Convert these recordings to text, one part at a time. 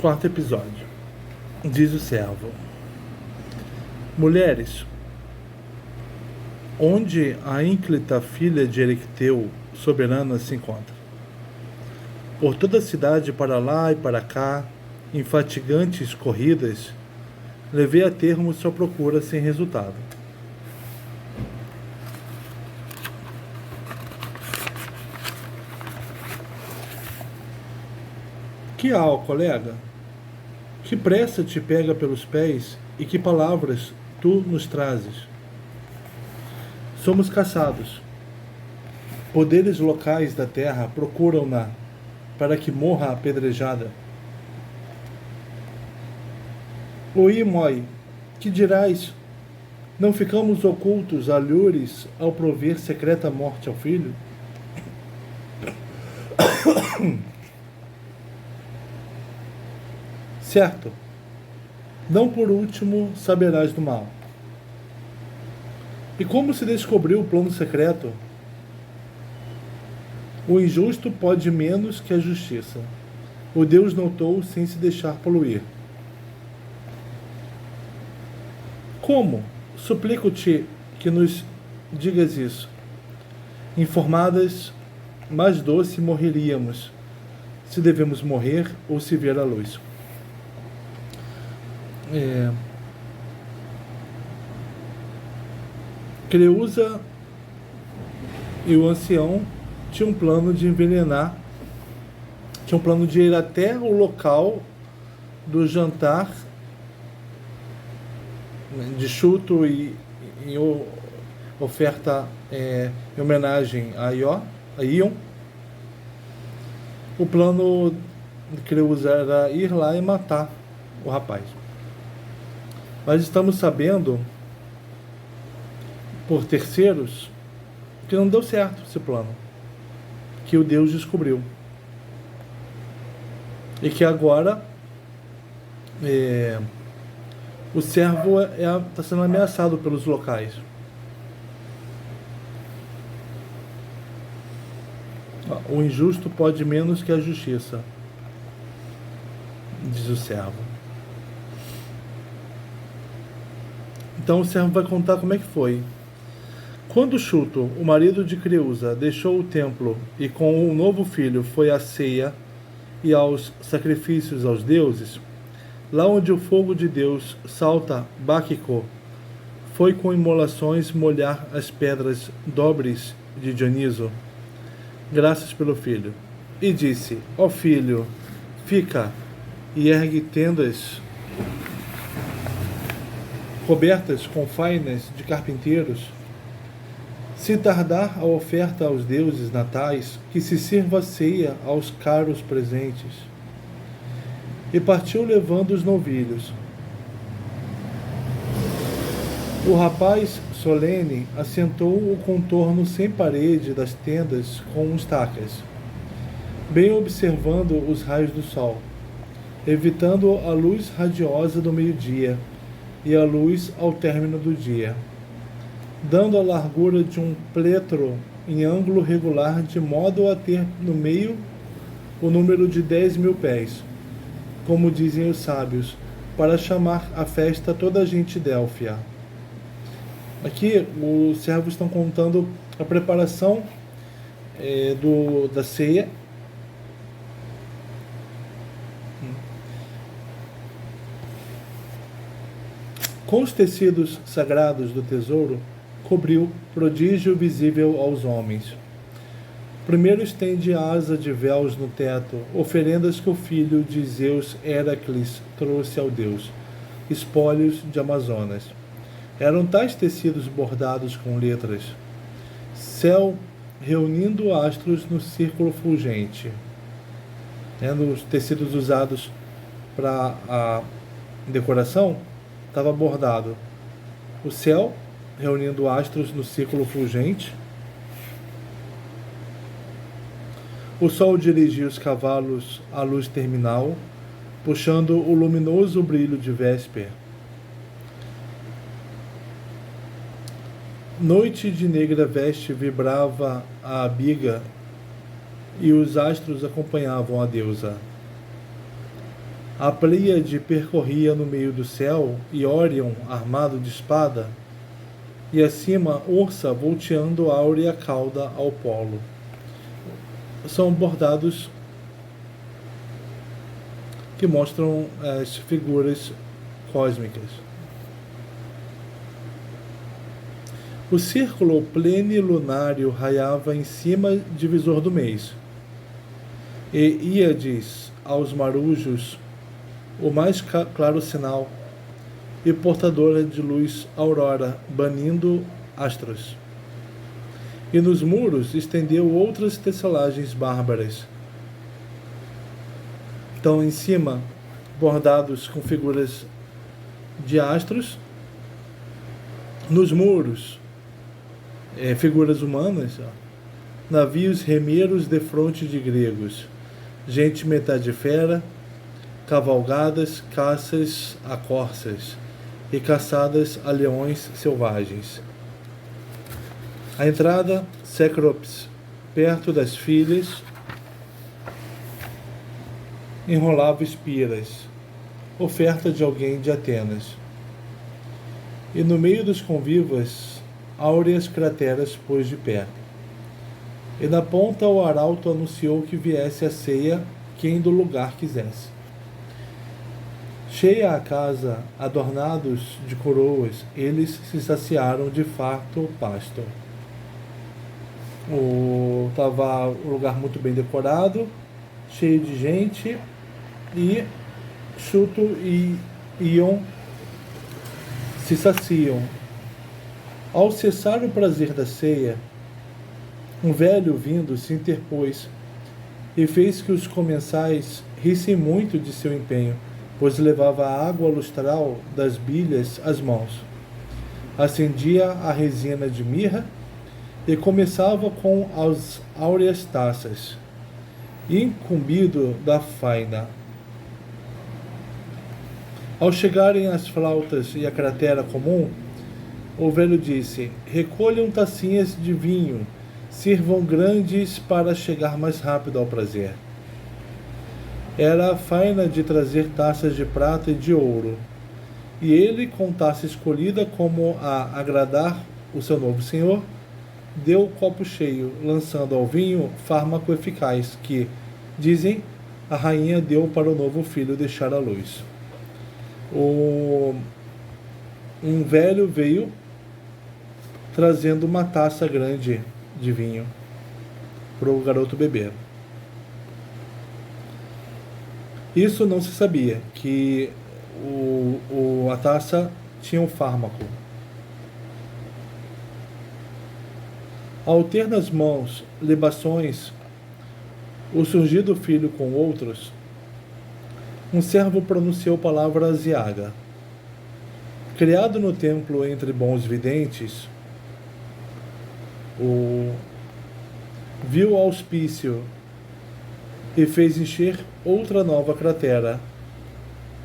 Quarto episódio. Diz o servo: Mulheres, onde a ínclita filha de Erecteu, soberana, se encontra? Por toda a cidade, para lá e para cá, em fatigantes corridas, levei a termo sua procura sem resultado. Que há, colega? Que pressa te pega pelos pés e que palavras tu nos trazes? Somos caçados. Poderes locais da terra procuram-na para que morra apedrejada. Oi, Moi, que dirás? Não ficamos ocultos a lures ao prover secreta morte ao filho? Certo. Não por último saberás do mal. E como se descobriu o plano secreto? O injusto pode menos que a justiça. O Deus notou sem se deixar poluir. Como? Suplico-te que nos digas isso. Informadas, mais doce morreríamos, se devemos morrer ou se ver a luz. Creusa e o ancião tinham um plano de envenenar, tinham um plano de ir até o local do jantar de Chuto e oferta em homenagem a Ion. O plano de Creusa era ir lá e matar o rapaz. Mas estamos sabendo, por terceiros, que não deu certo esse plano, que o Deus descobriu. E que agora o servo está sendo ameaçado pelos locais. O injusto pode menos que a justiça, diz o servo. Então o servo vai contar como é que foi. Quando Chuto, o marido de Creusa, deixou o templo e com o novo filho foi à ceia e aos sacrifícios aos deuses, lá onde o fogo de Deus salta Báquico, foi com imolações molhar as pedras dobres de Dioniso, graças pelo filho. E disse: ó filho, fica e ergue tendas cobertas com fainas de carpinteiros. Se tardar a oferta aos deuses natais, que se sirva a ceia aos caros presentes. E partiu levando os novilhos. O rapaz solene assentou o contorno sem parede das tendas com estacas, bem observando os raios do sol, evitando a luz radiosa do meio-dia e a luz ao término do dia, dando a largura de um pletro em ângulo regular, de modo a ter no meio o número de 10.000 pés, como dizem os sábios, para chamar à festa toda a gente délfia. Aqui os servos estão contando a preparação da ceia. Com os tecidos sagrados do tesouro, cobriu prodígio visível aos homens. Primeiro estende asa de véus no teto, oferendas que o filho de Zeus Heracles trouxe ao deus, espólios de Amazonas. Eram tais tecidos bordados com letras. Céu reunindo astros no círculo fulgente. Os tecidos usados para a decoração, estava bordado o céu, reunindo astros no círculo fulgente. O sol dirigia os cavalos à luz terminal, puxando o luminoso brilho de Vésper. Noite de negra veste vibrava a biga e os astros acompanhavam a deusa. A Pleiade percorria no meio do céu, e Órion, armado de espada, e acima Ursa volteando áurea cauda ao polo. São bordados que mostram as figuras cósmicas. O círculo plenilunário raiava em cima divisor do mês, e Íades aos marujos o mais claro sinal, e portadora de luz aurora, banindo astros. E nos muros estendeu outras tecelagens bárbaras. Então, em cima, bordados com figuras de astros. Nos muros, figuras humanas, navios remeiros defronte de gregos, gente metade fera, cavalgadas, caças a corças e caçadas a leões selvagens. A entrada, Cécropes, perto das filhas, enrolava espiras, oferta de alguém de Atenas. E no meio dos convivas, áureas crateras pôs de pé. E na ponta o arauto anunciou que viesse a ceia quem do lugar quisesse. Cheia a casa, adornados de coroas, eles se saciaram de farto pasto. Estava um lugar muito bem decorado, cheio de gente, e Chuto e Ion se saciam. Ao cessar o prazer da ceia, um velho vindo se interpôs e fez que os comensais rissem muito de seu empenho, pois levava a água lustral das bilhas às mãos. Acendia a resina de mirra e começava com as áureas taças, incumbido da faina. Ao chegarem as flautas e a cratera comum, o velho disse: recolham tacinhas de vinho, sirvam grandes para chegar mais rápido ao prazer. Era a faina de trazer taças de prata e de ouro, e ele, com taça escolhida como a agradar o seu novo senhor, deu o copo cheio, lançando ao vinho fármaco eficaz que, dizem, a rainha deu para o novo filho deixar a luz. Um velho veio trazendo uma taça grande de vinho para o garoto beber. Isso não se sabia, que a taça tinha um fármaco. Ao ter nas mãos libações, o surgido filho com outros, um servo pronunciou palavras Iaga. Criado no templo entre bons videntes, viu auspício e fez encher outra nova cratera,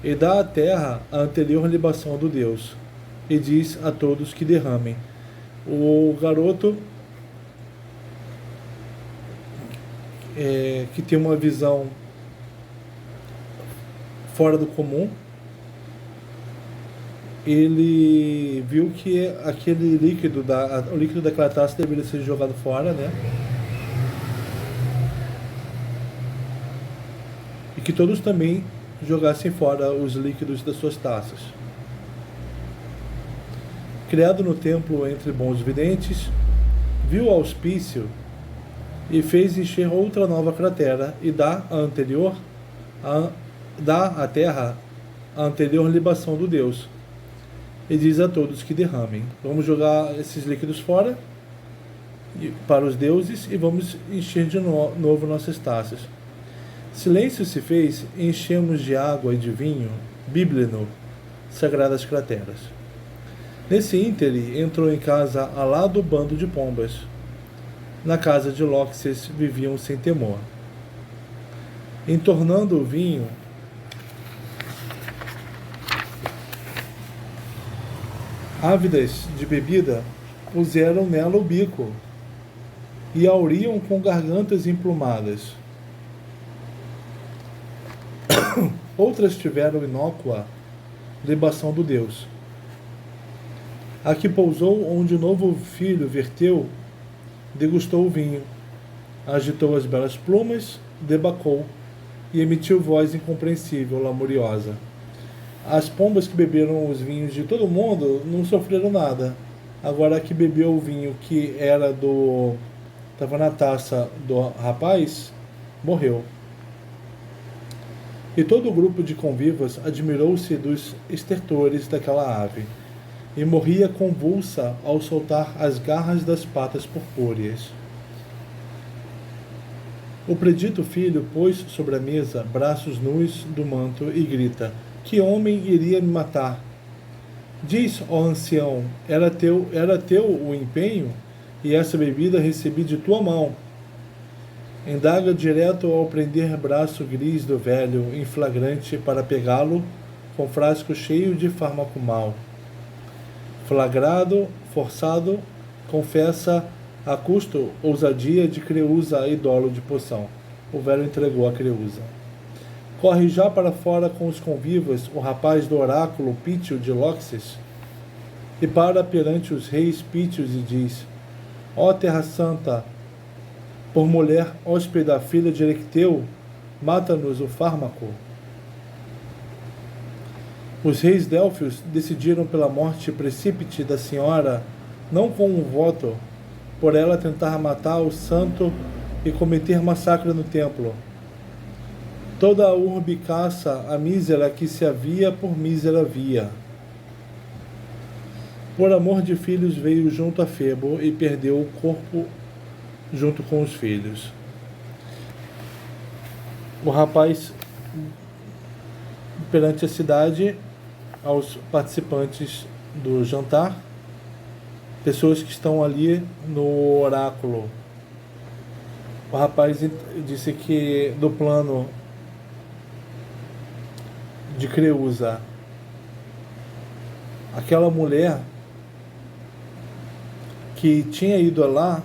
e dá à terra a anterior libação do Deus, e diz a todos que derramem. O garoto, que tem uma visão fora do comum, ele viu que aquele líquido, o líquido daquela taça deveria ser jogado fora, né? E que todos também jogassem fora os líquidos das suas taças. Criado no templo entre bons videntes, viu o auspício e fez encher outra nova cratera, e dá à terra a anterior libação do Deus, e diz a todos que derramem. Vamos jogar esses líquidos fora para os deuses e vamos encher de novo nossas taças. Silêncio se fez e enchemos de água e de vinho, bíblino, sagradas crateras. Nesse íntere entrou em casa alado bando de pombas. Na casa de Lóxes viviam sem temor. Entornando o vinho, ávidas de bebida, puseram nela o bico e auriam com gargantas emplumadas. Outras tiveram inócua libação do Deus. A que pousou onde o novo filho verteu, degustou o vinho, agitou as belas plumas, debacou e emitiu voz incompreensível, lamuriosa. As pombas que beberam os vinhos de todo mundo não sofreram nada. Agora a que bebeu o vinho que estava na taça do rapaz, morreu. E todo o grupo de convivas admirou-se dos estertores daquela ave, e morria convulsa ao soltar as garras das patas purpúreas. O predito filho pôs sobre a mesa braços nus do manto e grita: que homem iria me matar? Diz, ó ancião, era teu o empenho, e essa bebida recebi de tua mão. Indaga direto ao prender braço gris do velho, em flagrante, para pegá-lo, com frasco cheio de fármaco mau. Flagrado, forçado, confessa a custo ousadia de Creusa, idolo de poção. O velho entregou a Creusa. Corre já para fora com os convivas o rapaz do oráculo Pítio de Lóxis, e para perante os reis Pítios e diz: ó Terra Santa, por mulher hóspeda filha de Erecteu, mata-nos o fármaco. Os reis Délfios decidiram pela morte precípite da senhora, não com um voto, por ela tentar matar o santo e cometer massacre no templo. Toda a urbe caça a mísera que se havia por mísera via. Por amor de filhos veio junto a Febo e perdeu o corpo junto com os filhos. O rapaz, perante a cidade, aos participantes do jantar, pessoas que estão ali no oráculo. O rapaz disse que do plano de Creusa, aquela mulher que tinha ido lá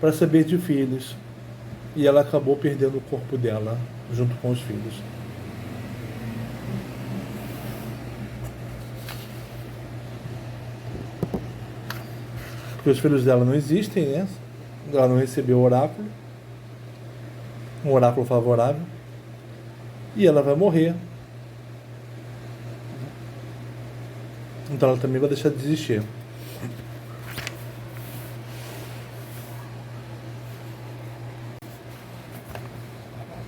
para saber de filhos, e ela acabou perdendo o corpo dela junto com os filhos. Porque os filhos dela não existem, né? Ela não recebeu o oráculo, um oráculo favorável, e ela vai morrer. Então ela também vai deixar de existir.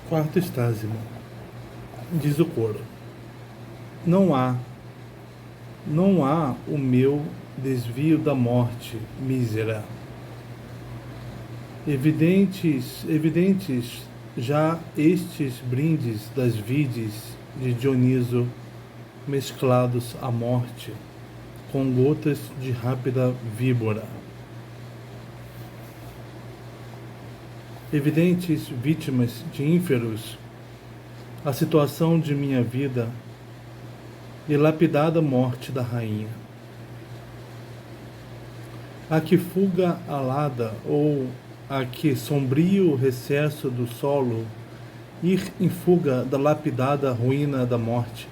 Quarto estásimo. Diz o coro: não há o meu desvio da morte mísera. Evidentes já estes brindes das vides de Dioniso, mesclados à morte com gotas de rápida víbora. Evidentes vítimas de ínferos, a situação de minha vida e lapidada morte da rainha. A que fuga alada ou a que sombrio recesso do solo ir em fuga da lapidada ruína da morte,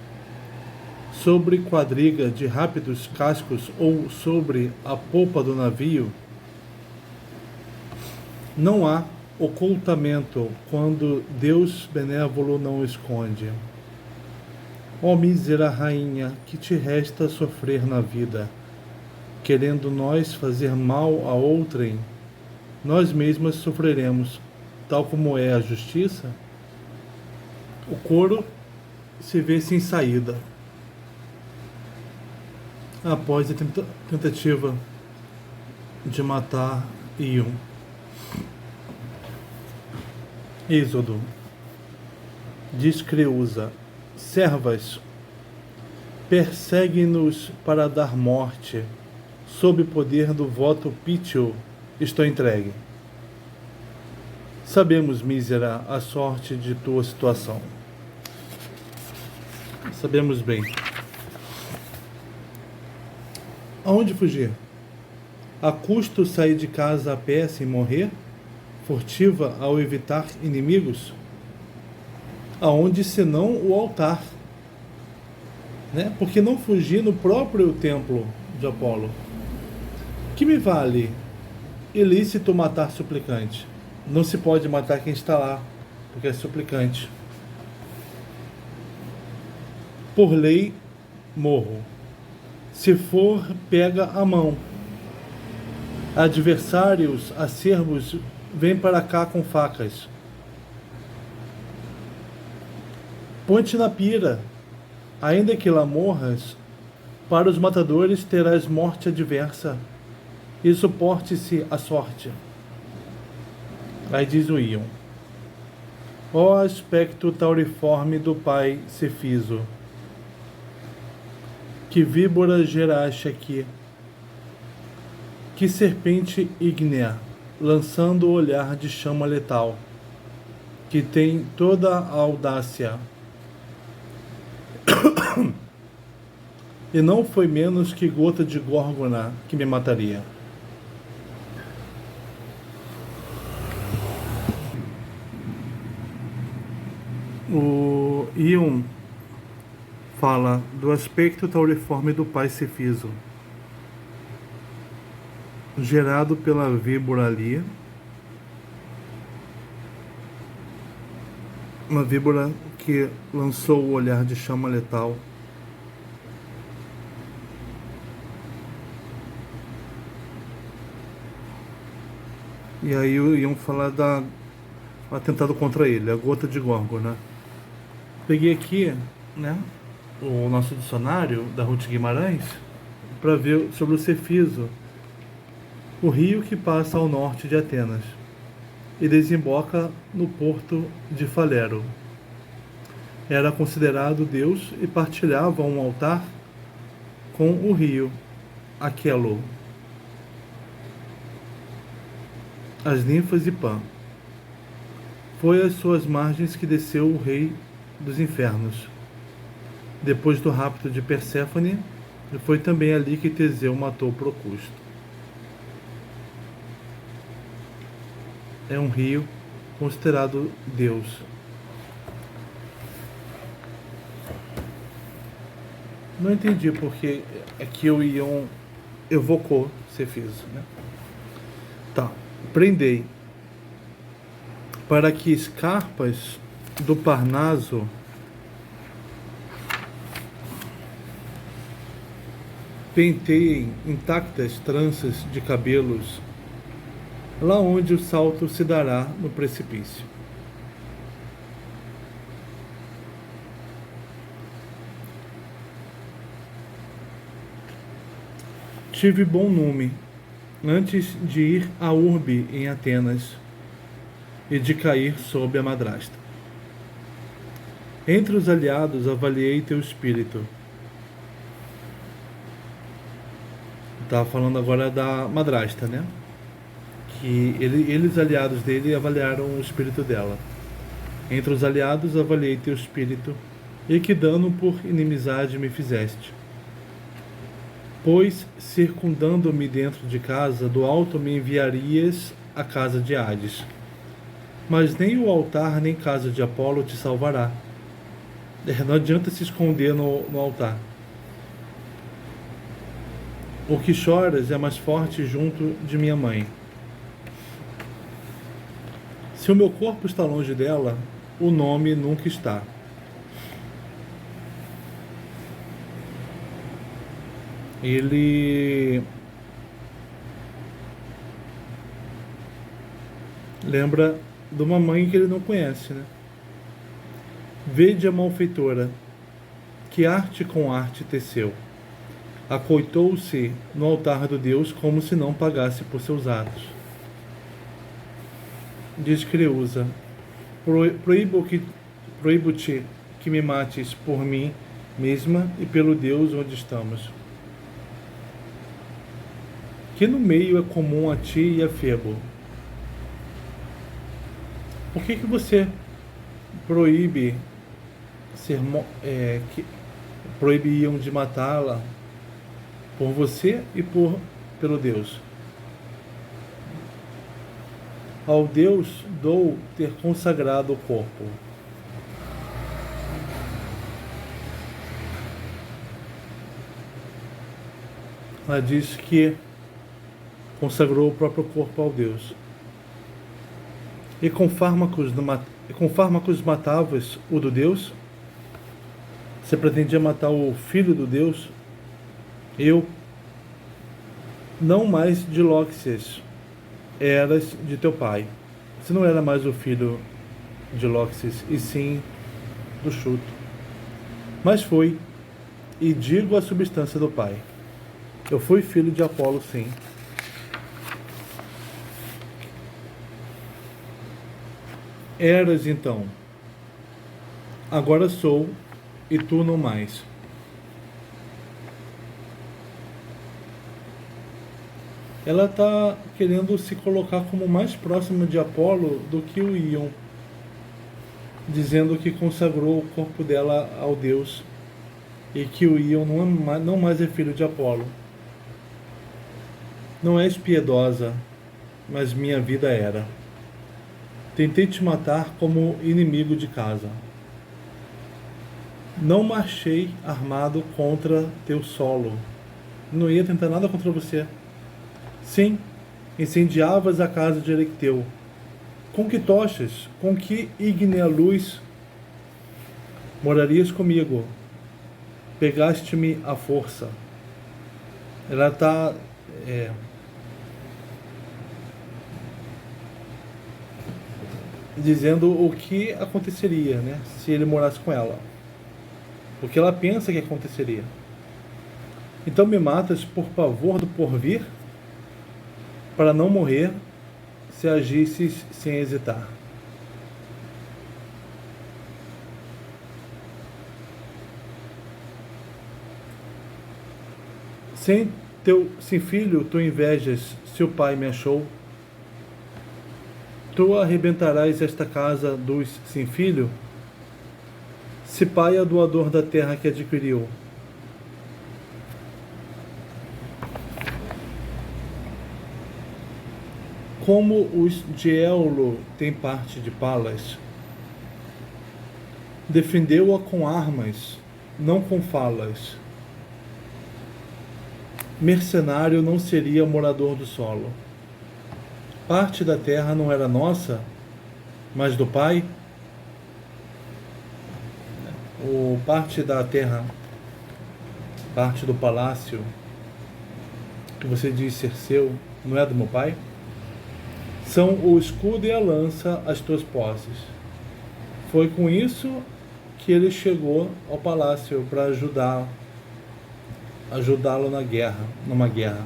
sobre quadriga de rápidos cascos ou sobre a polpa do navio, não há ocultamento quando Deus benévolo não esconde. Ó mísera rainha, que te resta sofrer na vida, querendo nós fazer mal a outrem, nós mesmas sofreremos, tal como é a justiça? O coro se vê sem saída. Após a tentativa de matar Ion. Êxodo. Diz Creusa: servas, persegue-nos para dar morte, sob poder do voto Pítio, estou entregue. Sabemos, mísera, a sorte de tua situação. Sabemos bem. Aonde fugir? A custo sair de casa a pé sem morrer? Furtiva ao evitar inimigos? aonde senão o altar, né? Porque não fugir no próprio templo de Apolo? Que me vale ilícito matar suplicante? Não se pode matar quem está lá, porque é suplicante. Por lei, morro. Se for, pega a mão. Adversários acerbos vêm para cá com facas. Põe-te na pira, ainda que lá morras, para os matadores terás morte adversa, e suporte-se a sorte. Aí diz o Íon: ó aspecto tauriforme do pai Cefiso, que víbora geraste aqui, que serpente ígnea, lançando o olhar de chama letal, que tem toda a audácia, e não foi menos que gota de górgona que me mataria. O Íon fala do aspecto tauriforme do pai Cefiso, gerado pela víbora ali, uma víbora que lançou o olhar de chama letal. E aí iam falar da atentado contra ele, a gota de górgona. Peguei aqui, né, o nosso dicionário da Ruth Guimarães para ver sobre o Cefiso, o rio que passa ao norte de Atenas e desemboca no porto de Falero. Era considerado Deus e partilhava um altar com o rio Aquelo, as ninfas e Pan. Foi às suas margens que desceu o rei dos infernos, depois do rapto de Perséfone, e foi também ali que Teseu matou Procusto. É um rio considerado Deus. Não entendi porque aqui o Íon evocou Cefiso, né? Tá, prendei para que escarpas do Parnaso penteiem intactas tranças de cabelos lá onde o salto se dará no precipício. Tive bom nome antes de ir à urbe em Atenas e de cair sob a madrasta. Entre os aliados avaliei teu espírito. Estava falando agora da madrasta, né? Que eles, aliados dele, avaliaram o espírito dela. Entre os aliados avaliei teu espírito, e que dano por inimizade me fizeste. Pois, circundando-me dentro de casa, do alto me enviarias à casa de Hades. Mas nem o altar, nem casa de Apolo te salvará. Não adianta se esconder no altar. O que choras é mais forte junto de minha mãe. Se o meu corpo está longe dela, o nome nunca está. Ele lembra de uma mãe que ele não conhece, né? Vede a malfeitora, que arte com arte teceu. Acoitou-se no altar do Deus como se não pagasse por seus atos. Diz Creusa: proíbo-te que me mates por mim mesma e pelo Deus onde estamos, que no meio é comum a ti e a Febo. Por que você proíbe proibiam de matá-la por você e pelo Deus? Ao Deus dou ter consagrado o corpo. ela diz que consagrou o próprio corpo ao Deus. E com fármacos matavas o do Deus? Você pretendia matar o filho do Deus? Eu, não mais de Lóxias, eras de teu pai. Você não era mais o filho de Lóxias, e sim do Chuto. Mas foi, e digo a substância do pai. Eu fui filho de Apolo, sim. Eras então, agora sou, e tu não mais. Ela está querendo se colocar como mais próxima de Apolo do que o Íon, dizendo que consagrou o corpo dela ao Deus e que o Íon não mais é filho de Apolo. Não és piedosa, mas minha vida era. Tentei te matar como inimigo de casa. Não marchei armado contra teu solo. Não ia tentar nada contra você. Sim, incendiavas a casa de Erecteu. Com que tochas, com que ígnea luz morarias comigo? Pegaste-me à força. Ela está dizendo o que aconteceria, né, se ele morasse com ela. O que ela pensa que aconteceria. Então me matas por pavor do porvir, para não morrer se agisses sem hesitar. Sem filho, tu invejas se o pai me achou. Tu arrebentarás esta casa dos sem filho, se pai é doador da terra que adquiriu. Como os de Éolo têm parte de Palas, defendeu-a com armas, não com falas. Mercenário não seria morador do solo. Parte da terra não era nossa, mas do pai. Ou parte da terra, parte do palácio, que você diz ser seu, não é do meu pai? São o escudo e a lança as tuas posses. Foi com isso que ele chegou ao palácio para ajudá-lo numa guerra.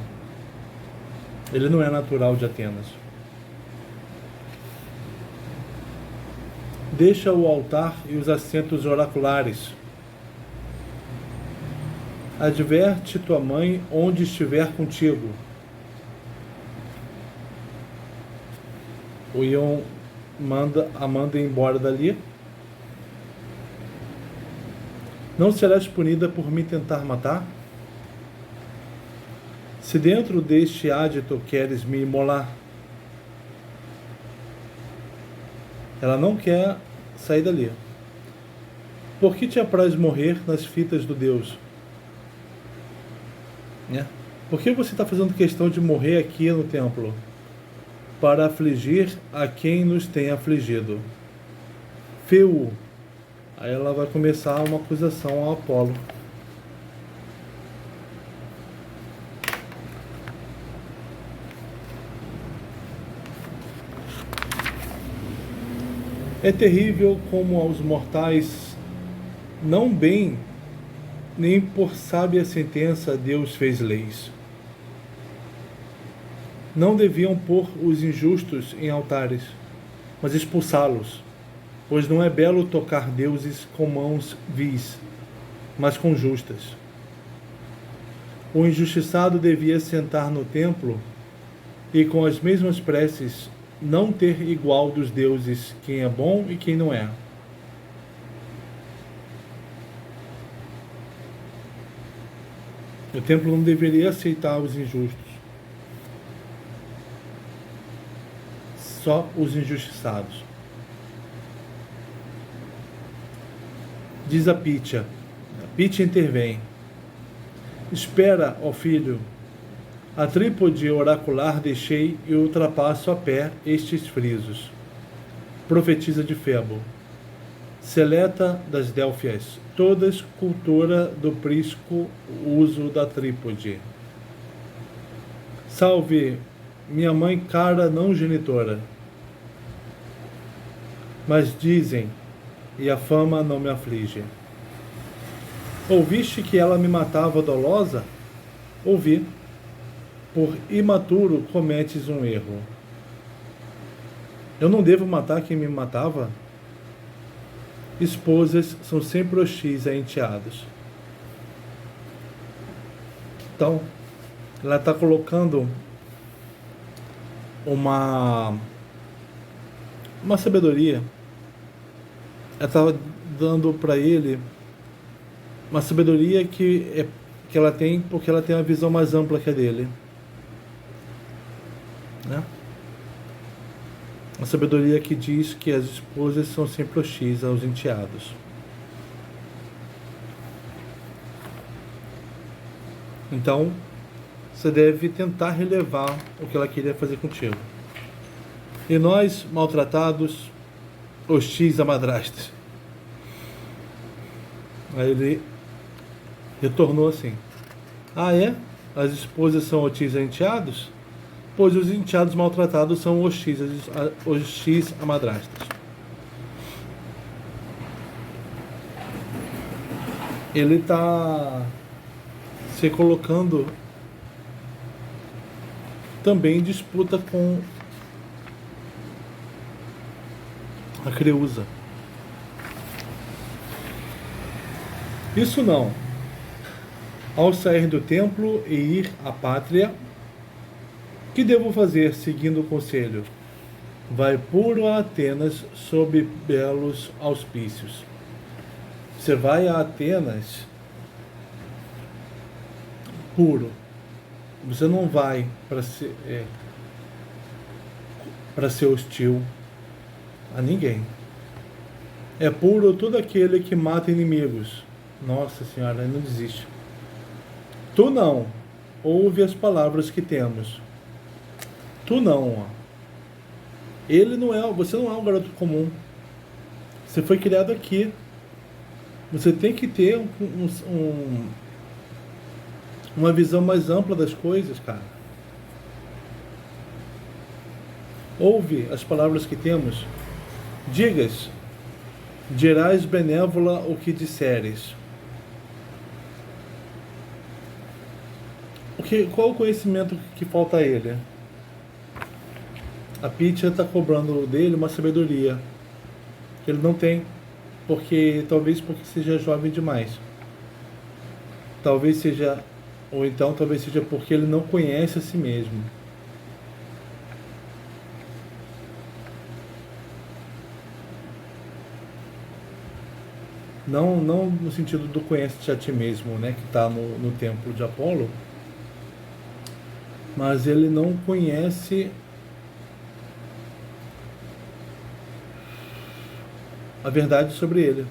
Ele não é natural de Atenas. Deixa o altar e os assentos oraculares. Adverte tua mãe onde estiver contigo. O Íon a manda embora dali. Não serás punida por me tentar matar? Se dentro deste ádito queres me imolar. Ela não quer sair dali. Por que te apraz morrer nas fitas do Deus? Por que você está fazendo questão de morrer aqui no templo? Para afligir a quem nos tem afligido. Feu. Aí ela vai começar uma acusação ao Apolo. É terrível como aos mortais, não bem, nem por sábia sentença Deus fez leis. Não deviam pôr os injustos em altares, mas expulsá-los, pois não é belo tocar deuses com mãos vis, mas com justas. O injustiçado devia sentar no templo e com as mesmas preces não ter igual dos deuses quem é bom e quem não é. O templo não deveria aceitar os injustos, só os injustiçados. Diz a Pítia intervém. Espera, ó filho, A trípode oracular deixei e ultrapasso a pé estes frisos. Profetisa de Febo. Seleta das Délfias, todas cultura do prisco uso da trípode. Salve, minha mãe cara não genitora. Mas dizem, e a fama não me aflige. Ouviste que ela me matava dolosa? Ouvi. Por imaturo cometes um erro. Eu não devo matar quem me matava? Esposas são sempre hostis a enteados. Então, ela está colocando uma sabedoria. Ela está dando para ele uma sabedoria que ela tem, porque ela tem uma visão mais ampla que a dele, né? Uma sabedoria que diz que as esposas são sempre hostis aos enteados. Então, você deve tentar relevar o que ela queria fazer contigo. E nós, maltratados, hostis a madrastas. Aí ele retornou assim: ah, é? As esposas são hostis a enteados? Pois os enteados maltratados são hostis a madrastas. Ele está se colocando também em disputa com a Creusa. Isso não. Ao sair do templo e ir à pátria, que devo fazer seguindo o conselho? Vai puro a Atenas sob belos auspícios. Você vai a Atenas puro. Você não vai para ser hostil a ninguém. É puro todo aquele que mata inimigos. Nossa Senhora, não desiste. Tu não. Ouve as palavras que temos. Tu não. Você não é um garoto comum. Você foi criado aqui. Você tem que ter uma visão mais ampla das coisas, cara. Ouve as palavras que temos. Digas, dirás benévola o que disseres. Qual o conhecimento que falta a ele? A Pitya está cobrando dele uma sabedoria que ele não tem, talvez porque seja jovem demais. Talvez seja porque ele não conhece a si mesmo. Não no sentido do conhece-te a ti mesmo, né, que está no templo de Apolo, mas ele não conhece a verdade sobre ele.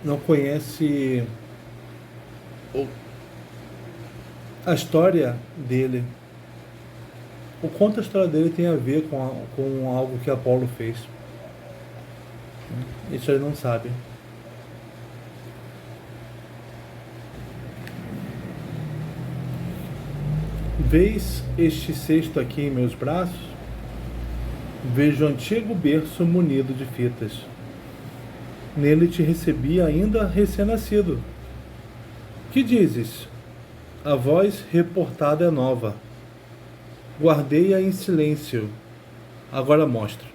Não conhece a história dele. O quanto a história dele tem a ver com algo que Apolo fez. Isso ele não sabe. Vês este cesto aqui em meus braços? Vejo o antigo berço munido de fitas. Nele te recebi ainda recém-nascido. Que dizes? A voz reportada é nova. Guardei-a em silêncio. Agora mostro.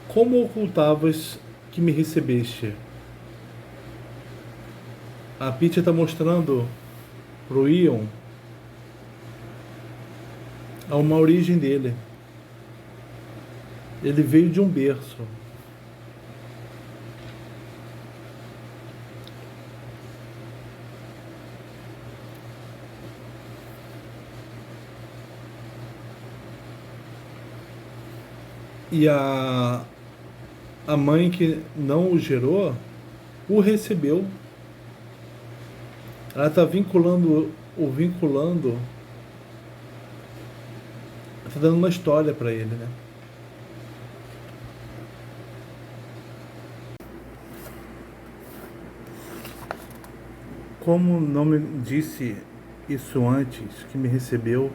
Como ocultavas que me recebeste? A Pitya está mostrando pro Ion uma origem dele. Ele veio de um berço. E a mãe que não o gerou, o recebeu. Ela está vinculando, está dando uma história para ele, né? Como não me disse isso antes, que me recebeu,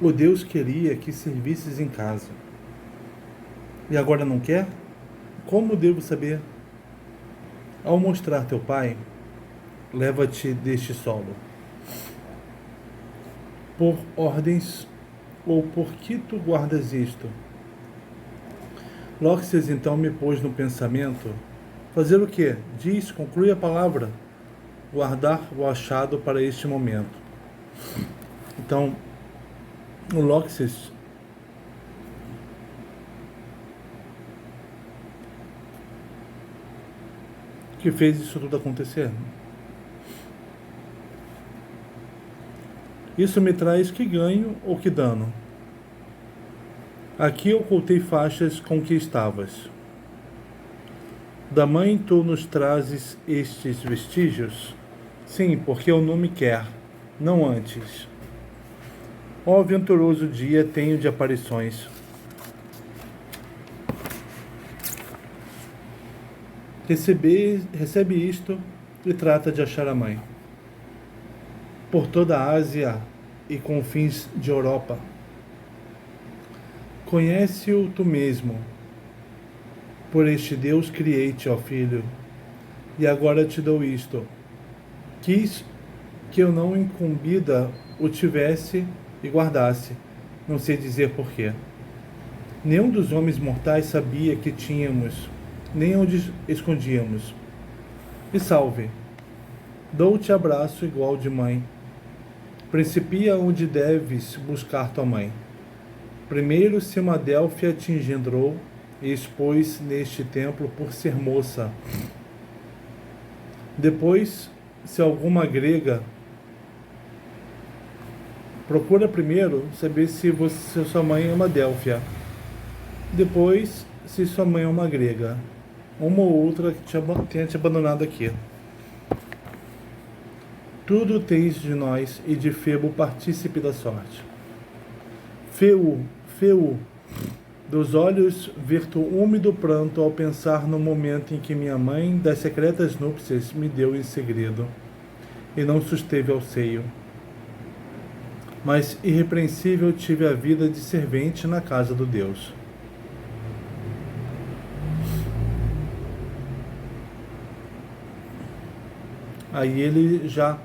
o Deus queria que servisses em casa. E agora não quer? Como devo saber? Ao mostrar teu pai, leva-te deste solo. Por ordens, ou por que tu guardas isto? Lóxias então me pôs no pensamento. Fazer o quê? Diz, conclui a palavra. Guardar o achado para este momento. Então, o Lóxias que fez isso tudo acontecer. Isso me traz que ganho ou que dano? Aqui ocultei faixas com que estavas. Da mãe tu nos trazes estes vestígios? Sim, porque eu não me quer, não antes. Ó venturoso dia tenho de aparições. Recebe isto e trata de achar a mãe. Por toda a Ásia e confins de Europa. Conhece-o tu mesmo. Por este Deus criei-te, ó filho, e agora te dou isto. Quis que eu não incumbida o tivesse e guardasse, não sei dizer porquê. Nenhum dos homens mortais sabia que tínhamos, nem onde escondíamos. E salve, dou-te abraço igual de mãe. Principia onde deves buscar tua mãe. Primeiro se uma Délfia te engendrou e expôs neste templo por ser moça. Depois, se alguma grega, procura primeiro saber se sua mãe é uma Délfia. Depois, se sua mãe é uma grega. Uma ou outra que tenha te abandonado aqui. Tudo tens de nós e de Febo partícipe da sorte. Feu, dos olhos verto úmido pranto ao pensar no momento em que minha mãe das secretas núpcias me deu em segredo e não susteve ao seio. Mas irrepreensível tive a vida de servente na casa do Deus. Aí ele já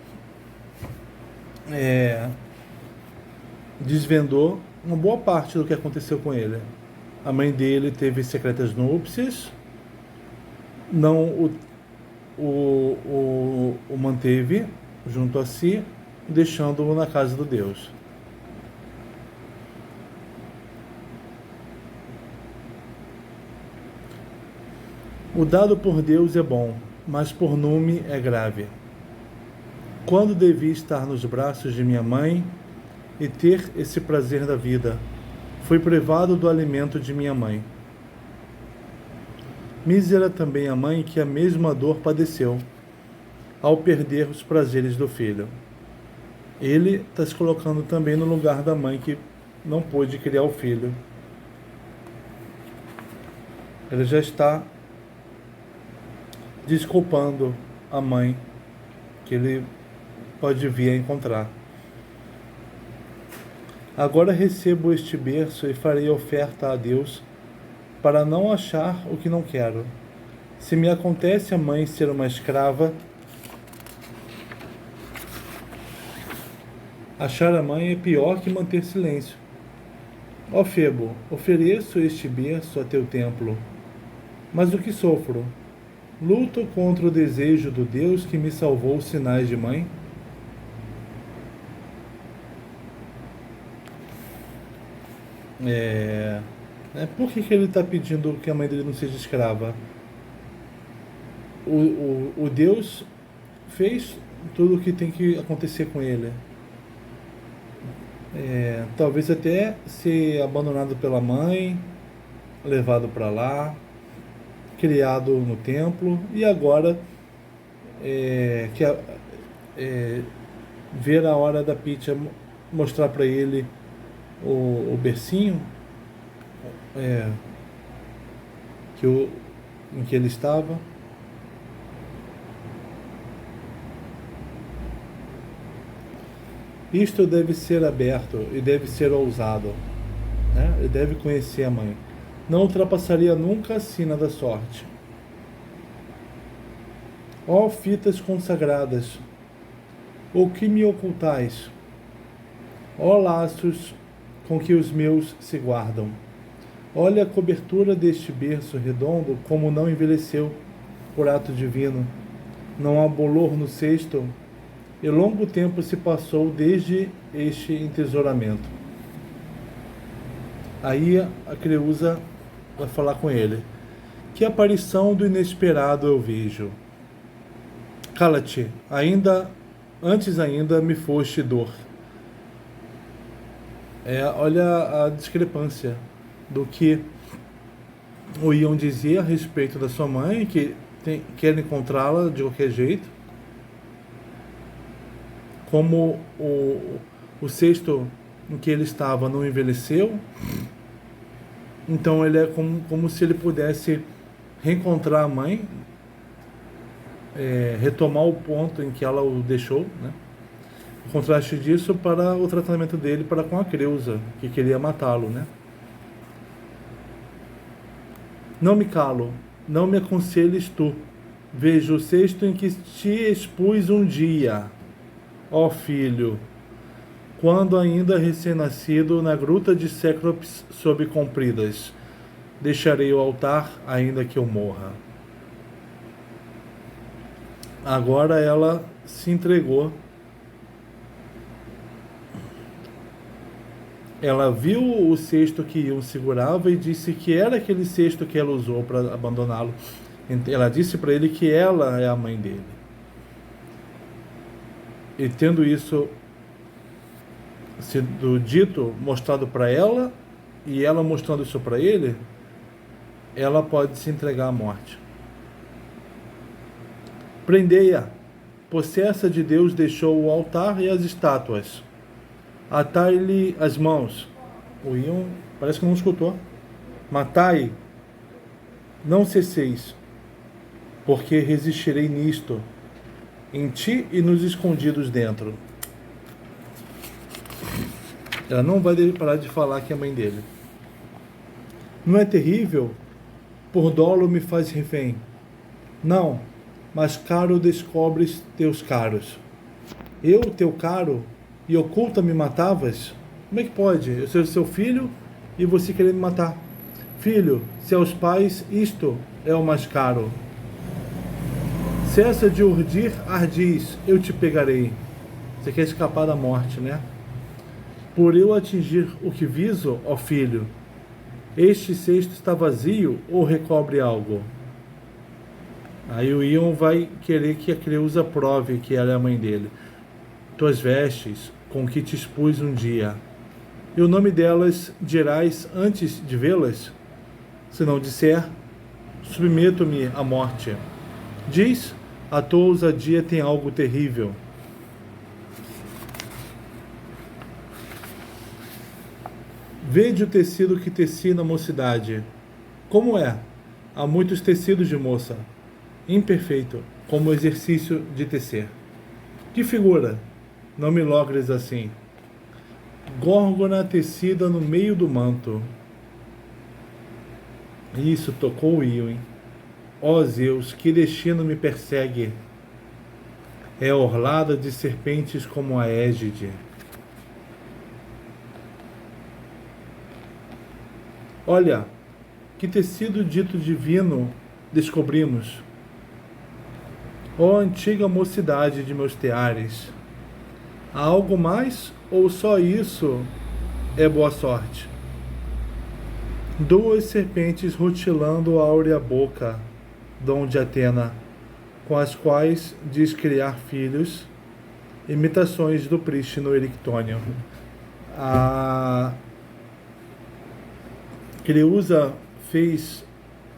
desvendou uma boa parte do que aconteceu com ele. A mãe dele teve secretas núpcias, não o manteve junto a si, deixando-o na casa do Deus. O dado por Deus é bom, mas por Nume é grave. Quando devi estar nos braços de minha mãe e ter esse prazer da vida, fui privado do alimento de minha mãe. Mísera também a mãe que a mesma dor padeceu, ao perder os prazeres do filho. Ele está se colocando também no lugar da mãe que não pôde criar o filho. Ele já está desculpando a mãe que ele pode vir a encontrar. Agora recebo este berço e farei oferta a Deus para não achar o que não quero. Se me acontece a mãe ser uma escrava, achar a mãe é pior que manter silêncio. Ó Febo, ofereço este berço a teu templo, mas o que sofro? Luto contra o desejo do Deus que me salvou os sinais de mãe? Por que ele está pedindo que a mãe dele não seja escrava? O Deus fez tudo o que tem que acontecer com ele. talvez até ser abandonado pela mãe, levado para lá, criado no templo, e agora é, ver a hora da Pitya mostrar para ele o bercinho é, em que ele estava. Isto deve ser aberto e deve ser ousado, né? Ele deve conhecer a mãe. Não ultrapassaria nunca a sina da sorte. Ó fitas consagradas, o que me ocultais? Ó laços com que os meus se guardam. Olha a cobertura deste berço redondo, como não envelheceu por ato divino. Não há bolor no cesto, e longo tempo se passou desde este entesouramento. Aí a Creusa vai falar com ele. Que aparição do inesperado eu vejo. Cala-te, antes ainda me foste dor. Olha a discrepância do que o Ion dizia a respeito da sua mãe, que quer encontrá-la de qualquer jeito. Como o cesto em que ele estava não envelheceu, então ele é como se ele pudesse reencontrar a mãe, retomar o ponto em que ela o deixou, né? O contraste disso para o tratamento dele para com a Creusa, que queria matá-lo, né? Não me calo, não me aconselhes tu. Vejo o cesto em que te expus um dia, ó filho, quando ainda recém-nascido na gruta de Cécropes sob compridas. Deixarei o altar, ainda que eu morra. Agora ela se entregou. Ela viu o cesto que Ion segurava e disse que era aquele cesto que ela usou para abandoná-lo. Ela disse para ele que ela é a mãe dele. E tendo isso sido dito, mostrado para ela, e ela mostrando isso para ele, ela pode se entregar à morte. Prendei-a. Possessa de Deus deixou o altar e as estátuas. Atai-lhe as mãos. O Ion parece que não escutou. Matai, não cesseis, porque resistirei nisto, em ti e nos escondidos dentro. Ela não vai parar de falar que é a mãe dele. Não é terrível? Por dolo me faz refém. Não, mas caro descobres teus caros. Eu, teu caro, e oculta me matavas? Como é que pode? Eu sou seu filho e você querer me matar. Filho, se aos pais isto é o mais caro. Cessa de urdir ardis, eu te pegarei. Você quer escapar da morte, né? Por eu atingir o que viso, ó filho, este cesto está vazio ou recobre algo? Aí o Ion vai querer que a Creusa prove que ela é a mãe dele. Tuas vestes, com que te expus um dia, e o nome delas dirás antes de vê-las? Se não disser, submeto-me à morte. Diz, a tua ousadia tem algo terrível. Vede o tecido que teci na mocidade. Como é? Há muitos tecidos de moça. Imperfeito, como o exercício de tecer. Que figura! Não me logres assim. Górgona tecida no meio do manto. Isso tocou o Ion. Ó Zeus, que destino me persegue. É orlada de serpentes como a égide. Olha, que tecido dito divino descobrimos. Ó antiga mocidade de meus teares. Há algo mais ou só isso é boa sorte? Duas serpentes rutilando a áurea boca, dom de Atena, com as quais diz criar filhos, imitações do prístino Erictônio. A Creusa fez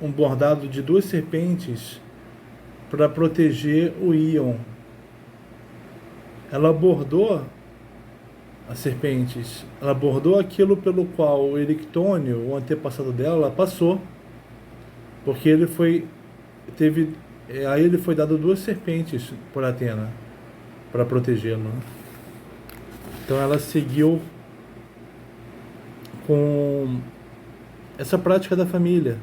um bordado de 2 serpentes para proteger o Íon. Ela bordou as serpentes, ela bordou aquilo pelo qual o Erictônio, o antepassado dela, passou, porque a ele foi dado 2 serpentes por Atena para protegê-lo. Então ela seguiu com essa prática da família,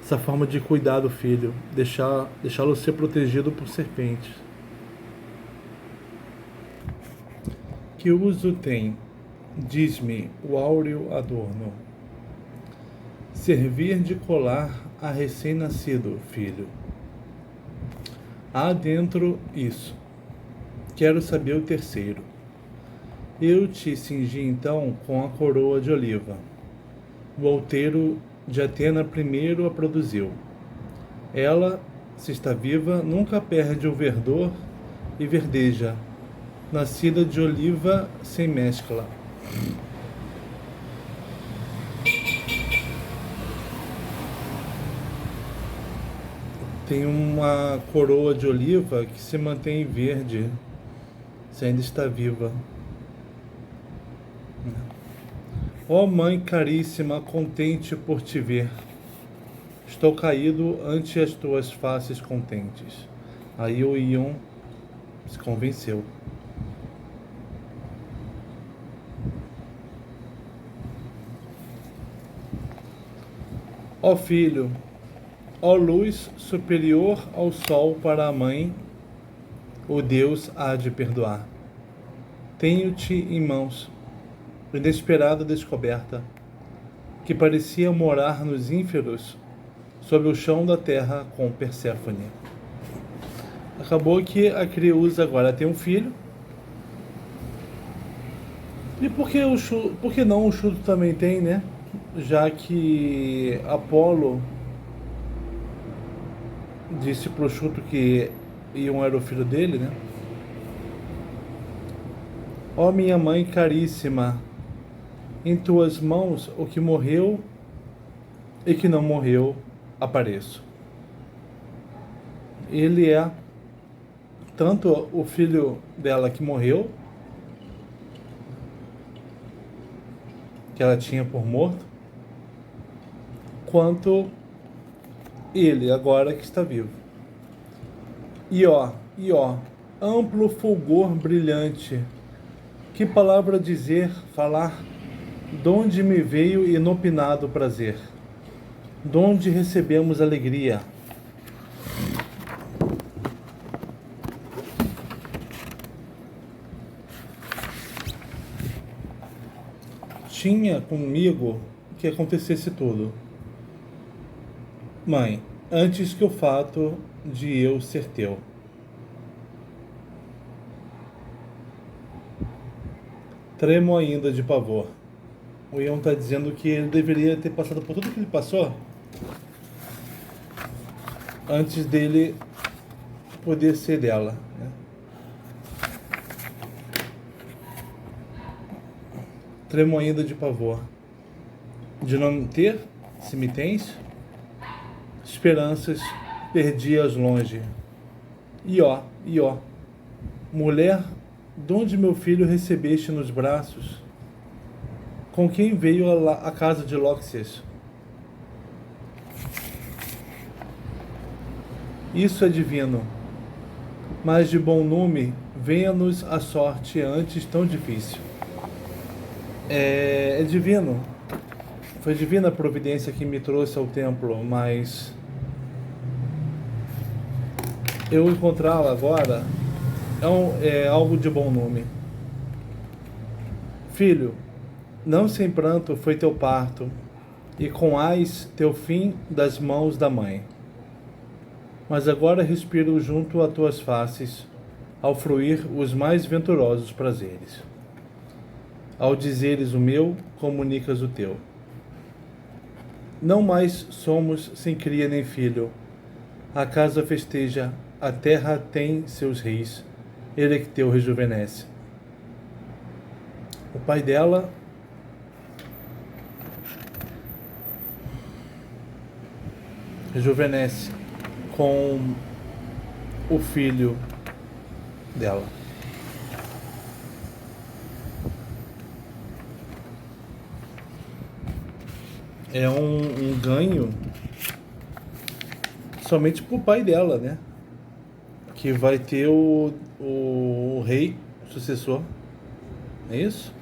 essa forma de cuidar do filho, deixá-lo ser protegido por serpentes. Que uso tem, diz-me o áureo adorno, servir de colar a recém-nascido filho? Há dentro isso. Quero saber o terceiro. Eu te cingi então com a coroa de oliva. O outeiro de Atena primeiro a produziu. Ela, se está viva, nunca perde o verdor e verdeja, nascida de oliva sem mescla. Tem uma coroa de oliva que se mantém verde, se ainda está viva. Ó mãe caríssima, contente por te ver, estou caído ante as tuas faces contentes. Aí o Íon se convenceu. Ó filho, ó luz superior ao sol para a mãe, o Deus há de perdoar. Tenho-te em mãos, inesperada descoberta, que parecia morar nos ínferos, sob o chão da terra com Perséfone. Acabou que a Creusa agora tem um filho. E por que não o Chuto também tem, né? Já que Apolo disse pro Chuto que Íon era o filho dele, né? Ó minha mãe caríssima, em tuas mãos o que morreu e que não morreu, apareço. Ele é tanto o filho dela que morreu, que ela tinha por morto, quanto ele agora que está vivo. E ó, amplo fulgor brilhante, que palavra dizer, falar, donde me veio inopinado prazer, donde recebemos alegria. Tinha comigo que acontecesse tudo, mãe, antes que o fato de eu ser teu. Tremo ainda de pavor. O Íon está dizendo que ele deveria ter passado por tudo que ele passou antes dele poder ser dela, né? Tremo ainda de pavor de não ter, se me tens, esperanças perdi-as longe. E ó, mulher, donde meu filho recebeste nos braços? Com quem veio a casa de Lóxias? Isso é divino, mas de bom nome venha-nos a sorte antes tão difícil. É divino. Foi divina a providência que me trouxe ao templo, mas eu encontrá-la agora é algo de bom nome. Filho, não sem pranto foi teu parto, e com ais teu fim das mãos da mãe. Mas agora respiro junto a tuas faces, ao fruir os mais venturosos prazeres. Ao dizeres o meu, comunicas o teu. Não mais somos sem cria nem filho. A casa festeja, a terra tem seus reis, Erecteu rejuvenesce. O pai dela rejuvenesce com o filho dela. É um ganho somente pro pai dela, né? Que vai ter o rei sucessor. É isso?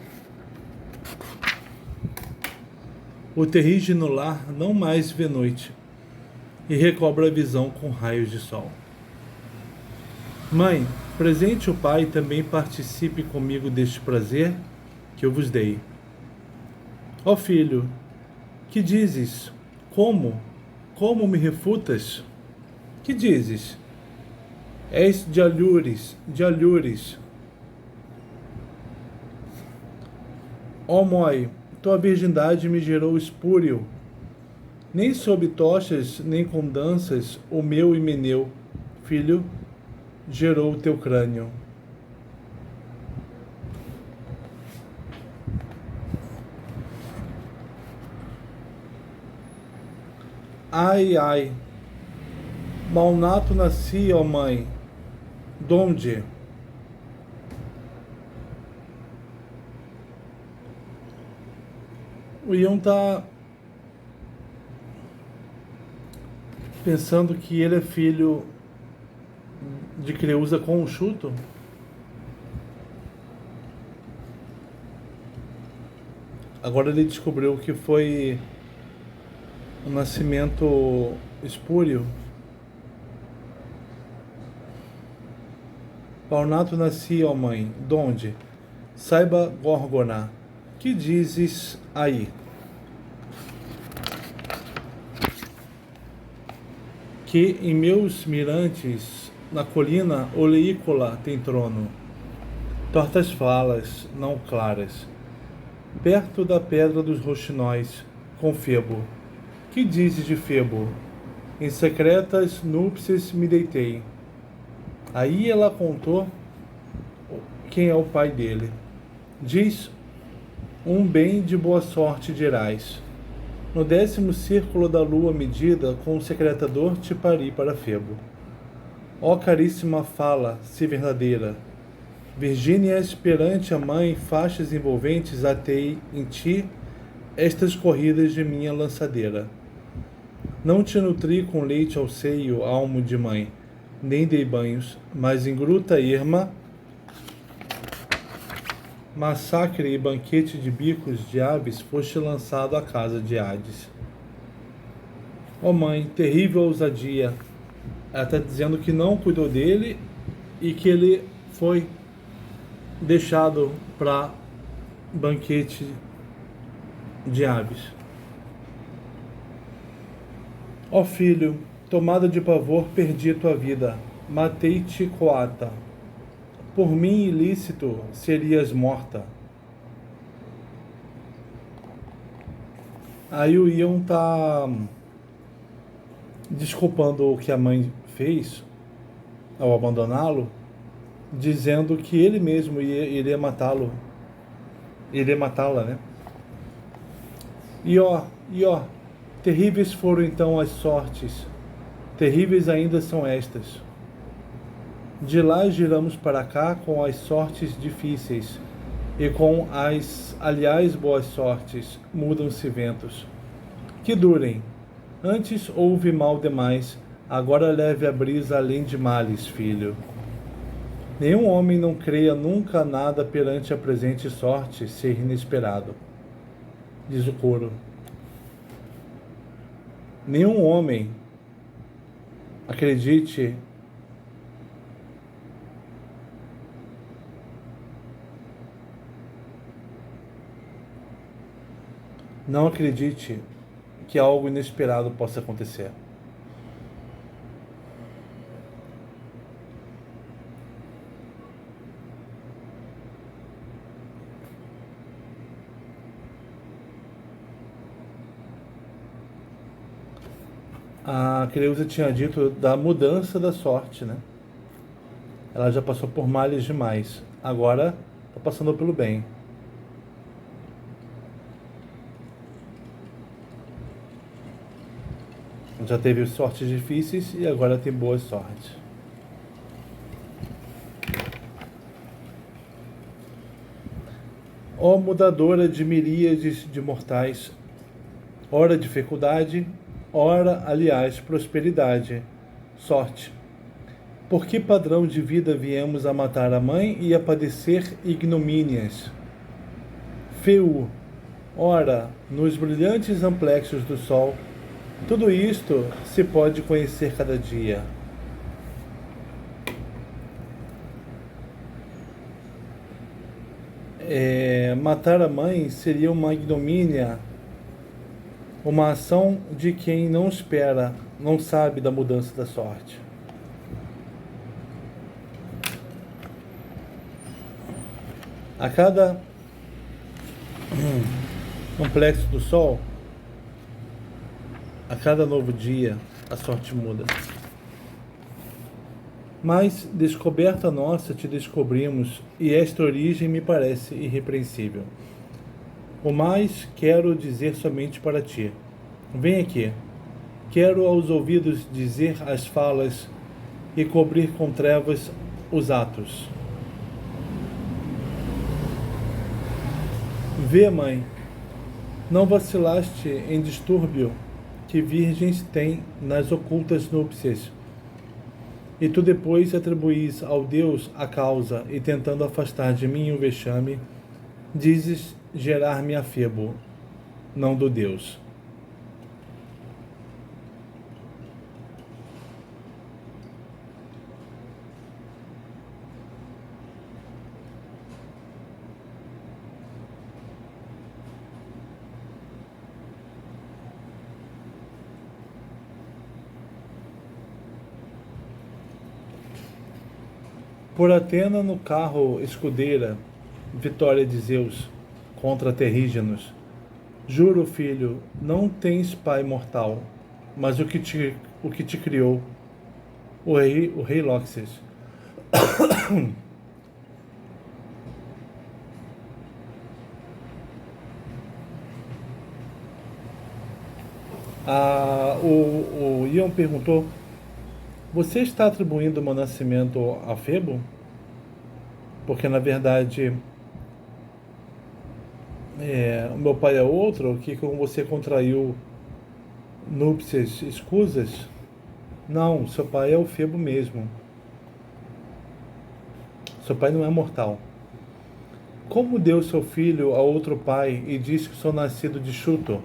O terrígeno no lar não mais vê noite e recobra a visão com raios de sol. Mãe, presente o pai, também participe comigo deste prazer que eu vos dei. Ó filho, que dizes? Como? Como me refutas? Que dizes? És de alhures, de alhures. Ó Moi, tua virgindade me gerou espúrio. Nem sob tochas, nem com danças, o meu Himeneu, filho, gerou o teu crânio. Ai, ai, malnato nasci, ó mãe, donde? O Ion tá pensando que ele é filho de Creusa com o Chuto. Agora ele descobriu que foi um nascimento espúrio. Paunato nasci, ó mãe, donde? Saiba, Gorgona, que dizes aí? Que em meus mirantes, na colina oleícola tem trono, tortas falas, não claras, perto da pedra dos roxinóis, com Febo. Que dizes de Febo? Em secretas núpcias me deitei. Aí ela contou quem é o pai dele. Diz, um bem de boa sorte dirás. No 10º círculo da lua medida, com o secretador te pari para Febo. Ó caríssima fala, se verdadeira, Virgínias perante a mãe, faixas envolventes, atei em ti estas corridas de minha lançadeira. Não te nutri com leite ao seio, almo de mãe, nem dei banhos, mas em gruta erma, massacre e banquete de bicos de aves foste lançado à casa de Hades. Ó mãe, terrível ousadia. Ela está dizendo que não cuidou dele e que ele foi deixado para banquete de aves. Ó filho, tomada de pavor, perdi tua vida. Matei-te coata. Por mim ilícito serias morta. Aí o Ion tá desculpando o que a mãe fez ao abandoná-lo, dizendo que ele mesmo iria matá-lo, iria matá-la, né? E ó, terríveis foram então as sortes, terríveis ainda são estas. De lá giramos para cá com as sortes difíceis, e com as, aliás, boas sortes, mudam-se ventos. Que durem. Antes houve mal demais, agora leve a brisa além de males, filho. Nenhum homem não creia nunca nada perante a presente sorte ser inesperado. Diz o coro. Nenhum homem acredite não acredite que algo inesperado possa acontecer. A Creusa tinha dito da mudança da sorte, né? Ela já passou por males demais. Agora está passando pelo bem. Já teve sortes difíceis e agora tem boas sortes. Ó mudadora de miríades de mortais, ora dificuldade, ora, aliás, prosperidade, sorte. Por que padrão de vida viemos a matar a mãe e a padecer ignomínias? Feu, ora, nos brilhantes amplexos do sol, tudo isto se pode conhecer cada dia. Matar a mãe seria uma ignomínia, uma ação de quem não espera, não sabe da mudança da sorte. A cada complexo do sol, a cada novo dia, a sorte muda. Mas, descoberta nossa, te descobrimos, e esta origem me parece irrepreensível. O mais quero dizer somente para ti. Vem aqui. Quero aos ouvidos dizer as falas e cobrir com trevas os atos. Vê, mãe, não vacilaste em distúrbio que virgens têm nas ocultas núpcias, e tu depois atribuís ao Deus a causa, e tentando afastar de mim o vexame, dizes gerar-me a Febo, não do Deus. Por Atena no carro escudeira, vitória de Zeus contra terrígenos. Juro, filho, não tens pai mortal, mas o que te criou, o rei Lóxis. O Ion perguntou: você está atribuindo o meu nascimento a Febo? Porque, na verdade, o meu pai é outro, que com você contraiu núpcias escusas? Não, seu pai é o Febo mesmo. Seu pai não é mortal. Como deu seu filho a outro pai e diz que sou nascido de Chuto?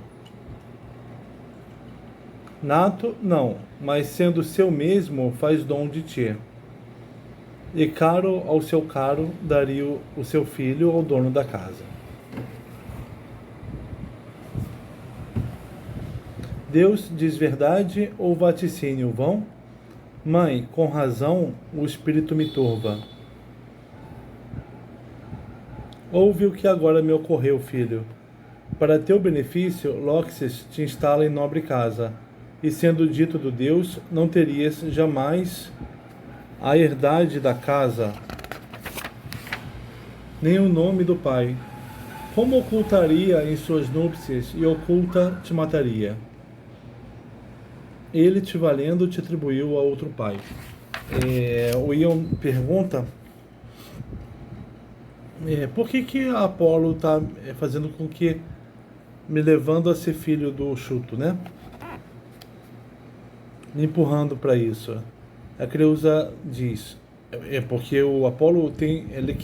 Nato, não, mas sendo seu mesmo, faz dom de ti. E caro ao seu caro, daria o seu filho ao dono da casa. Deus diz verdade ou vaticínio vão? Mãe, com razão, o espírito me turva. Ouve o que agora me ocorreu, filho. Para teu benefício, Lóxis te instala em nobre casa, e sendo dito do Deus, não terias jamais a herdade da casa, nem o nome do pai. Como ocultaria em suas núpcias, e oculta te mataria? Ele, te valendo, te atribuiu a outro pai. O Ion pergunta por que Apolo está fazendo com que me levando a ser filho do Chuto, né? Me empurrando para isso. A Creusa diz: porque o Apolo ele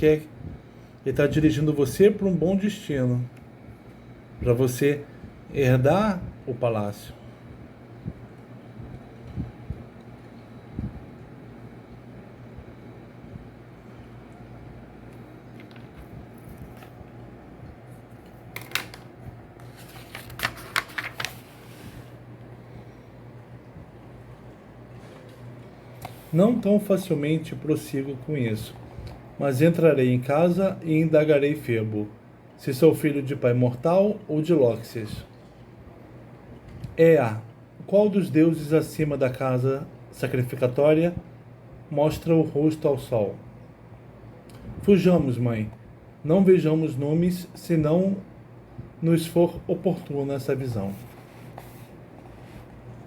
está dirigindo você para um bom destino, para você herdar o palácio. Não tão facilmente prossigo com isso, mas entrarei em casa e indagarei Febo, se sou filho de pai mortal ou de Lóxis. Qual dos deuses acima da casa sacrificatória mostra o rosto ao sol? Fujamos, mãe, não vejamos nomes, senão nos for oportuna essa visão.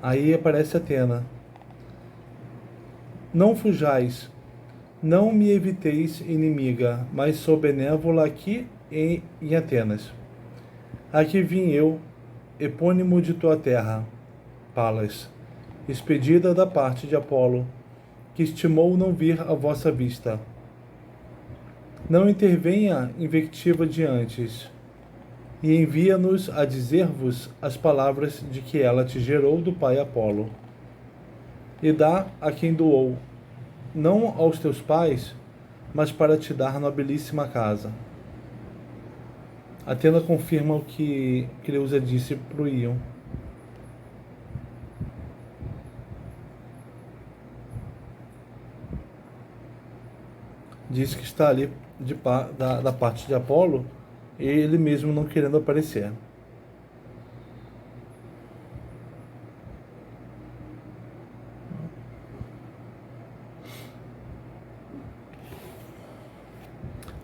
Aí aparece Atena. Não fujais, não me eviteis, inimiga, mas sou benévola aqui em Atenas. Aqui vim eu, epônimo de tua terra, Palas, expedida da parte de Apolo, que estimou não vir à vossa vista. Não intervenha invectiva de antes, e envia-nos a dizer-vos as palavras de que ela te gerou do pai Apolo. E dá a quem doou, não aos teus pais, mas para te dar nobilíssima casa. Atena confirma o que Creusa disse para o Íon. Diz que está ali da parte de Apolo, ele mesmo não querendo aparecer.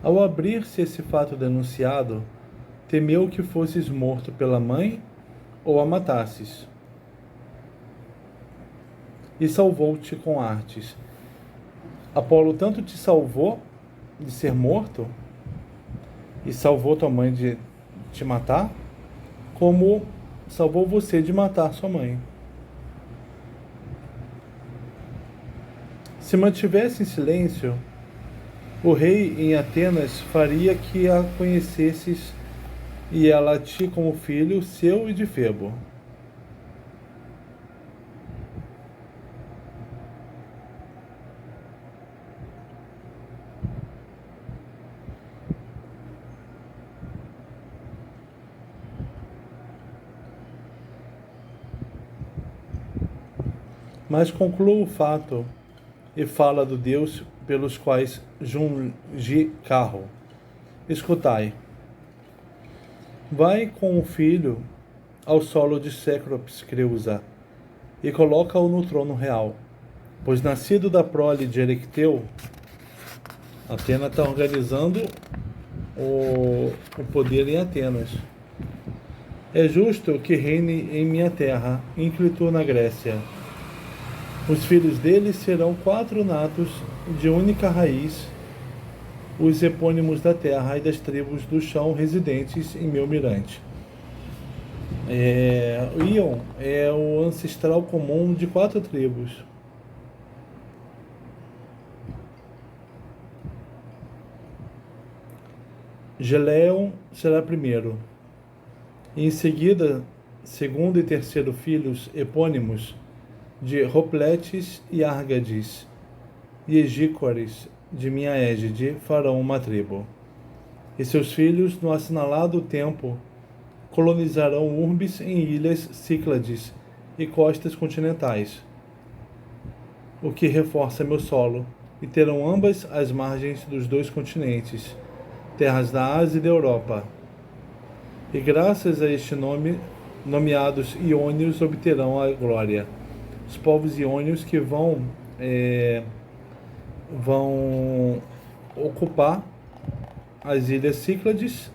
Ao abrir-se esse fato denunciado, temeu que fosses morto pela mãe ou a matasses. E salvou-te com artes. Apolo tanto te salvou de ser morto e salvou tua mãe de te matar, como salvou você de matar sua mãe. Se mantivesse em silêncio, o rei em Atenas faria que a conhecesses e ela a ti como filho seu e de Febo. Mas conclua o fato e fala do Deus pelos quais jungi carro. Escutai. Vai com o filho ao solo de Cécropes, Creusa, e coloca-o no trono real, pois nascido da prole de Erecteu, Atena está organizando o poder em Atenas. É justo que reine em minha terra, ínclito na Grécia. Os filhos dele serão 4 natos de única raiz, os epônimos da terra e das tribos do chão residentes em meu mirante. O Íon é o ancestral comum de 4 tribos. Geléon será primeiro. E em seguida, segundo e terceiro filhos epônimos de Hopletes e Árgades, e Egícores de minha égide farão uma tribo. E seus filhos, no assinalado tempo, colonizarão urbes em ilhas Cíclades e costas continentais, o que reforça meu solo, e terão ambas as margens dos 2 continentes, terras da Ásia e da Europa. E graças a este nome, nomeados iônios obterão a glória. Os povos iônios que vão ocupar as ilhas Cíclades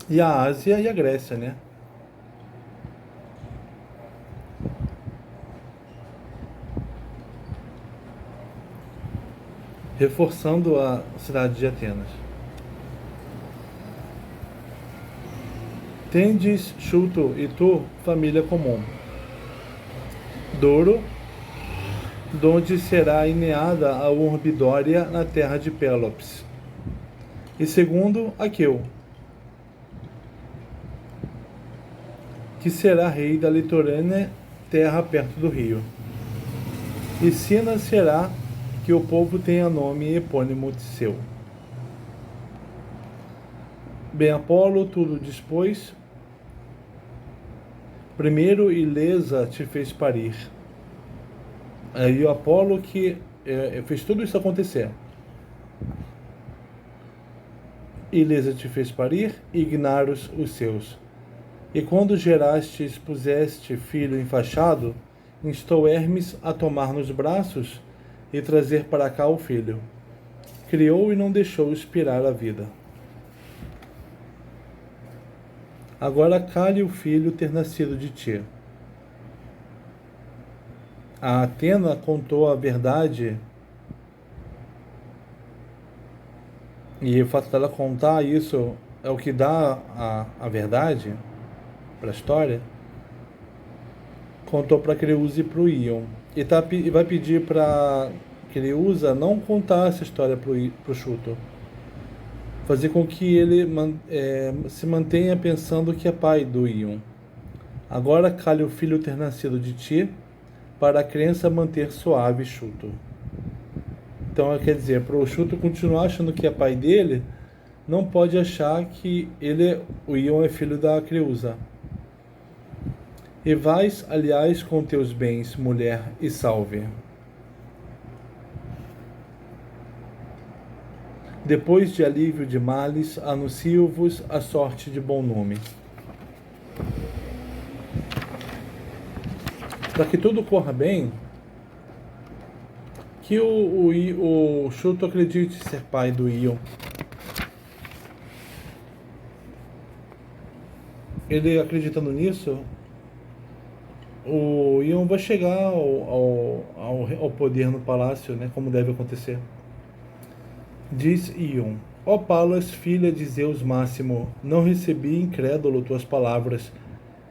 e a Ásia e a Grécia, né? Reforçando a cidade de Atenas. Tendes, Chuto e tu, família comum. Douro, donde será ineada a urbe Dória na terra de Pélops. E segundo, Aqueu, que será rei da litorânea terra perto do rio. E Sina será que o povo tenha nome epônimo de seu. Bem Apolo tudo dispôs, primeiro Ilesa te fez parir. Aí o Apolo que fez tudo isso acontecer. Ilesa te fez parir, Ignaros os seus. E quando gerastes, puseste filho enfaixado, instou Hermes a tomar nos braços e trazer para cá o filho. Criou e não deixou expirar a vida. Agora cale o filho ter nascido de ti. A Atena contou a verdade, e o fato dela contar isso é o que dá a verdade para a história. Contou para Creusa e para o Ion. E vai pedir para Creusa não contar essa história para o Chútor. Fazer com que ele se mantenha pensando que é pai do Ion. Agora calhe o filho ter nascido de ti, para a crença manter suave Chútor. Então, quer dizer, para o Chútor continuar achando que é pai dele, não pode achar que o Ion é filho da Creusa. E vais, aliás, com teus bens, mulher, e salve. Depois de alívio de males, anuncio-vos a sorte de bom nome. Para que tudo corra bem, que o Chútor acredite ser pai do Ion. Ele acreditando nisso, o Ion vai chegar ao poder no palácio, né, como deve acontecer. Diz Ion: ó Palas, filha de Zeus Máximo, não recebi incrédulo tuas palavras,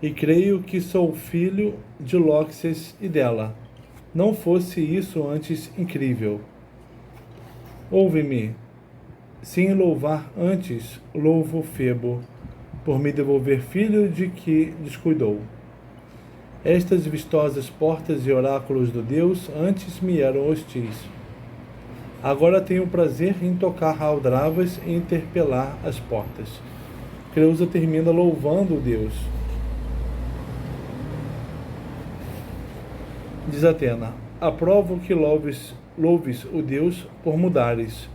e creio que sou filho de Lóxes e dela. Não fosse isso antes incrível. Ouve-me. Sem louvar antes, louvo Febo, por me devolver filho de que descuidou. Estas vistosas portas e oráculos do Deus antes me eram hostis. Agora tenho prazer em tocar aldravas e interpelar as portas. Creusa termina louvando o Deus. Diz Atena: aprovo que louves o Deus por mudares.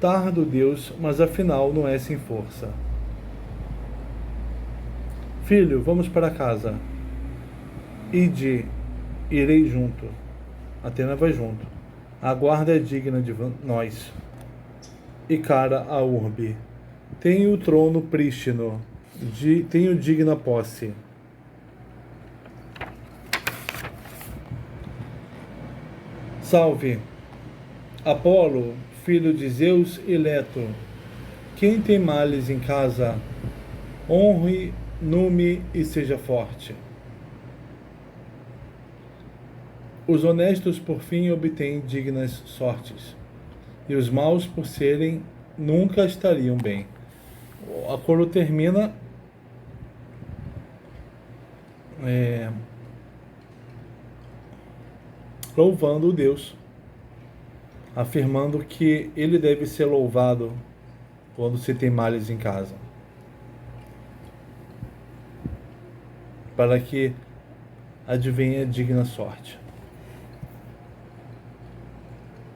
Tardo Deus, mas afinal não é sem força. Filho, vamos para casa. Irei junto. Atena vai junto. A guarda é digna de nós. E cara a urbe. Tenho o trono prístino. Tenho digna posse. Salve. Apolo, filho de Zeus e Leto. Quem tem males em casa, honre, nume e seja forte. Os honestos, por fim, obtêm dignas sortes, e os maus, por serem, nunca estariam bem. A coro termina louvando o Deus, afirmando que ele deve ser louvado quando se tem males em casa, para que advenha digna sorte.